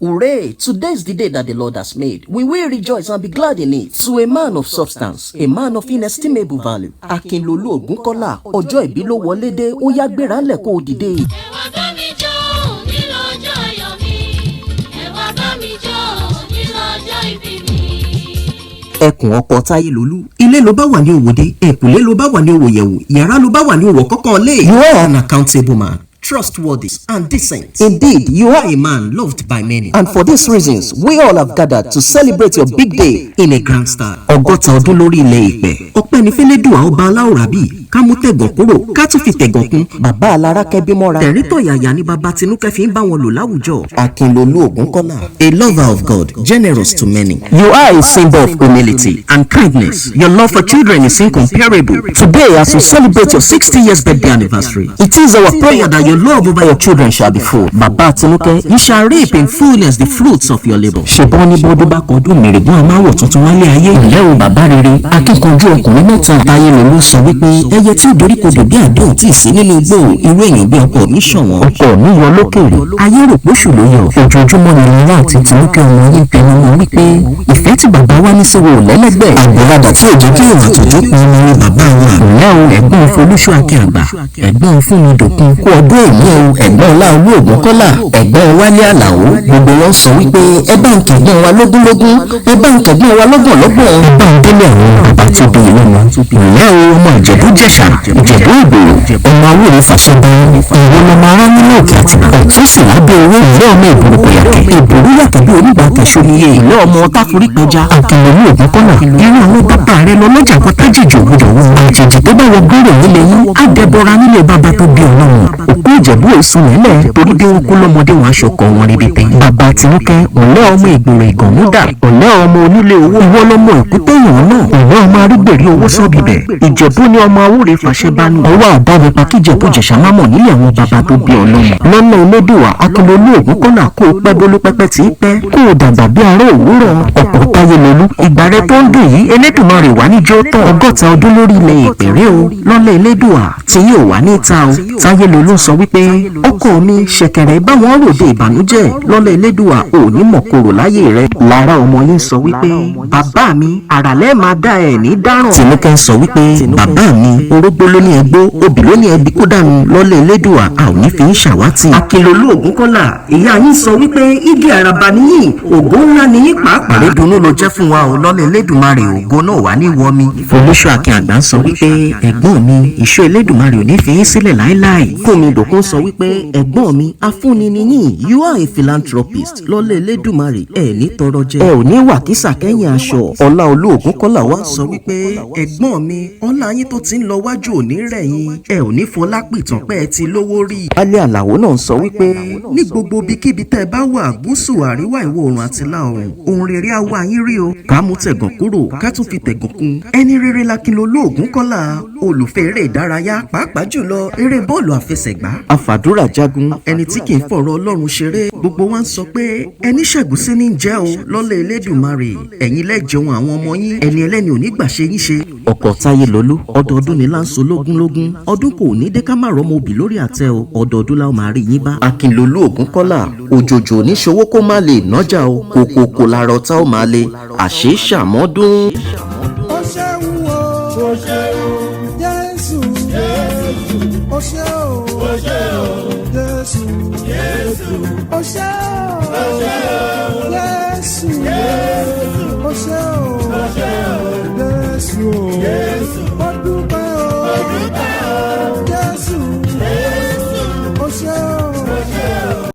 Hooray! Today is the day that the Lord has made. We will rejoice and be glad in it. To a man of substance, a man of inestimable value. Akinlolu Ogunkola, ọjọ́ ìbí ló wọlé dé, ó yá gbéra ńlẹ̀ kó dìde. Ẹ wá bá mi jó ní lọ́jọ́ ayọ̀ mi. Ẹ wá bá mi jó ní lọ́jọ́ ìbí mi. Ẹkùn ọkọ Táyélolú, ilé ló bá wà ní òwòde, ẹ̀kúnlé ló bá wà ní òwòyẹ̀wò, yàrá ló bá wà ní òwò kọ́kàn lé. You are an accountable man, trustworthy and decent. Indeed, you are a man loved by many. And for these reasons, we all have gathered to celebrate your big day in a grand style. Ọgọ́ta ọdún lórí ilẹ̀ Ìpẹ́. Ọpẹ́ ní fẹ́lẹ́dùà ọba aláwòrán bíi ká mú tẹ̀gàn kúrò ká tún fi tẹ̀gàn kún. Bàbá alára kẹ́bí mọ́ra. Tẹ̀rítọ̀ yàyà ni bàbá Tinúkẹ́ fi ń bá wọn lò láwùjọ. Akinlolu Ogunkola, a lover of God, generous to many. You are a symbol of humility and kindness. Your love for children is incomparable. Today, as you celebrate your 60 years birthday anniversary, it is our prayer that your love over your children shall be full. Bàbá Tinúkẹ́, you shall reap in fullness the fruits of your labour. Ṣèbọn ní bọ́dún bá kọdún mèrègún amáwọ̀ tuntun wálé ayé. Ǹlẹ́ o bàbá rere, akíkanjú ọkùnrin mẹ́ta Táyélolú sọ wípé ẹyẹ tí ìdoríkodò bí àdéhùn tí ì sí nínú igbó irú èèyàn bí ọkọ mi ṣọ̀wọ́n. Ọkọ mi yọ lókèrè, ayé rò póṣù ló yọ. Ojoojúmọ́ ni Ìlera àti Tinúkẹ́ ọmọ yín pinnu mọ́ wípé ìfẹ́ tí bàbá wa ní sí wo lẹ́lẹ́gbẹ́. Àgbàlagbà tí ò jẹ́ kí ìwà tó dópin ọmọ ni bàbá wa. Ǹlẹ́ o ẹ̀gbọ́n Folúṣọ́ Akínàgbà, ẹ̀gbọ́n Fúnmi-Dòkun kú ọdún èmi o, ẹ̀gbọ́n Ọláolú Ògúnkọ́lá, ẹ̀gbọ́n Wálé Àlàó, gbogbo wọn sọ wípé ẹ bá ń kẹ̀gbọ́n wa lógúnlógún, ẹ bá ń kẹ̀gbọ́n wa lọ́gbọ̀nlọ́gbọ̀n, ẹ bá ń délé àwọn bàbá tó bí ìlú wọn. Ǹlẹ́ o ọmọ Ìjẹ̀bú Jẹ̀ṣà, Ìjẹ̀bú Ìgbòho, ọmọ Awúrò Fàṣẹbọn, ìwọ lọmọ ará nínú Òkè Àtìbà, ọ̀tún sì lábẹ́ owó ìlẹ́ ọmọ ìbúrú pẹ̀yàkẹ́, ìbúrú yàtọ̀ bí onígbà kẹsọ́niyé, ìlẹ́ ọmọ Táforí pẹja, Akinlolu Ogunkola, irú àwọn bàbá rẹ lọ lọ́jà kan tájèjì ògbódò wọn, àjèjì tó bá wọ gbọ́rọ̀ nílé yín, á dẹbọra nílé bàbá tó bí ọlọ́run, òkú Ìjẹ̀bú èsùn nílẹ̀ torí dé okú lọ́mọdé wọn aṣọkọ̀ wọn rẹpẹtẹ. Bàbá Tinúkẹ́, ọ̀lẹ́ ọmọ ìgbòrò ìgànmúdà, ọ̀lẹ́ ọmọ onílé owó, ìwọ lọmọ ìkútẹ́yìn náà, ọ̀lẹ́ ọmọ arígbèrè owó sọ́bìbẹ̀, Ìjẹ̀bú ni ọmọ Awúrè Fàṣẹbánú, ọwọ́ àdánipa kíjẹ̀bú Jẹ̀ṣà má mọ̀ nílé àwọn bàbá tó bí ọlọ́run. Lọ́nà Elédùà, Akinlolu Ogunkola kó o pẹ́ bólú pẹ́pẹ́ tí í pẹ́, kó o dàgbà bí ará òwúrọ̀. Ọ̀pọ̀ Táyélolú, ìgbà rẹ tó ń dùn yìí Elédùmarè wá níjó tán. Ọgọ́ta ọdún lórí ilẹ̀ Ìpẹ́rẹ́ o, lọ́nà Elédùà tí yóò wá ní ta o. Táyélolú sọ wípé ọkọ mi ṣẹ̀kẹ̀rẹ̀ báwọn ròde ìbànújẹ́, lọ́nà Elédùà ò ní mọ̀kòrò láyé rẹ. Lára ọmọ yín sọ wípé bàbá mi àràlẹ́ máa dá ẹ̀ ní dáràn. Tinúkẹ́ sọ wípé bàbá mi orógbó ló ní ẹgbó, obì ló ní ẹbí kó dànù, lọ́nà Elédùà a ò ní fi ń ṣàwátì. Akinlolu Ogunkola, ìyá yín sọ wípé igi àràbà níyìn, ògo ńlá níyìn pàápàá. Àrídùnnú ló jẹ́ fún wa ò, lọ́nà Elédùmarè ògo náà wà ní ìwọ mi. Folúṣọ́ Akínàgbà sọ wípé ẹ̀gbọ́n mi ìṣọ́ Elédùmarè ò ní fi yín sílẹ̀ láéláé. Fúnmi-Dòkun sọ wípé ẹ̀gbọ́n mi afúnni ni yín, you are a philanthropist, lọ́nà Elédùmarè ẹ̀ ní tọrọ jẹ, ẹ ò ní wà kísà kẹ́yìn aṣọ. Ọláolú Ògúnkọ́lá wá sọ wípé ẹ̀gbọ́n mi ọlá yín tó ti ń lọ wájú ò ní rẹ̀yìn, ẹ ò ní fọlá pìtàn pé ẹ ti lówó rí. Wálé Àlàó náà sọ wípé ní gbogbo ibikíbi tẹ́ ẹ bá wà, gúúsù àríwá ìwọ̀ oòrùn àti ìlà oòrùn, ohun rere á wá yín rí o. Ká mú tẹ̀gàn kúrò ká tún fi tẹ̀gàn kún. Ẹni rere l'Akinlolu Ogunkola, olùfẹ́ eré ìdárayá pàápàá jùlọ eré bọ́ọ̀lù àfẹsẹ̀gbá. Afàdúrà jagun, ẹni tí kì í fọ̀rọ̀ Ọlọ́run ṣeré. Gbogbo wa ń sọ pé ẹni ṣẹ̀gúsí ní jẹ́ o, lọ́lẹ̀ Elédùmarè ẹ̀yin lẹ́jọ̀ọ́ àwọn ọmọ yín, ẹni ẹlẹ́ni ò ní gbà ṣe yín ṣe. Ọkọ Táyélolú, ọdọọdún ni láǹso lógúnlógún, ọdún kò ní dé ká má rọmọ òbí lórí àtẹ o, ọdọọdún la ó máa rí yín bá. Akinlolu Ogunkola, òjòjò oníṣòwò kó má lè nájà o, kòkòkò làrọ̀ tá ó máa lè àṣẹ ṣàmọ́dún. Ó ṣeun o, ó ṣeun, Jésù, Jésù, ó ṣe o, Jésù, Jésù, ó ṣe o, Jésù, Jésù, ó ṣe o, Jésù,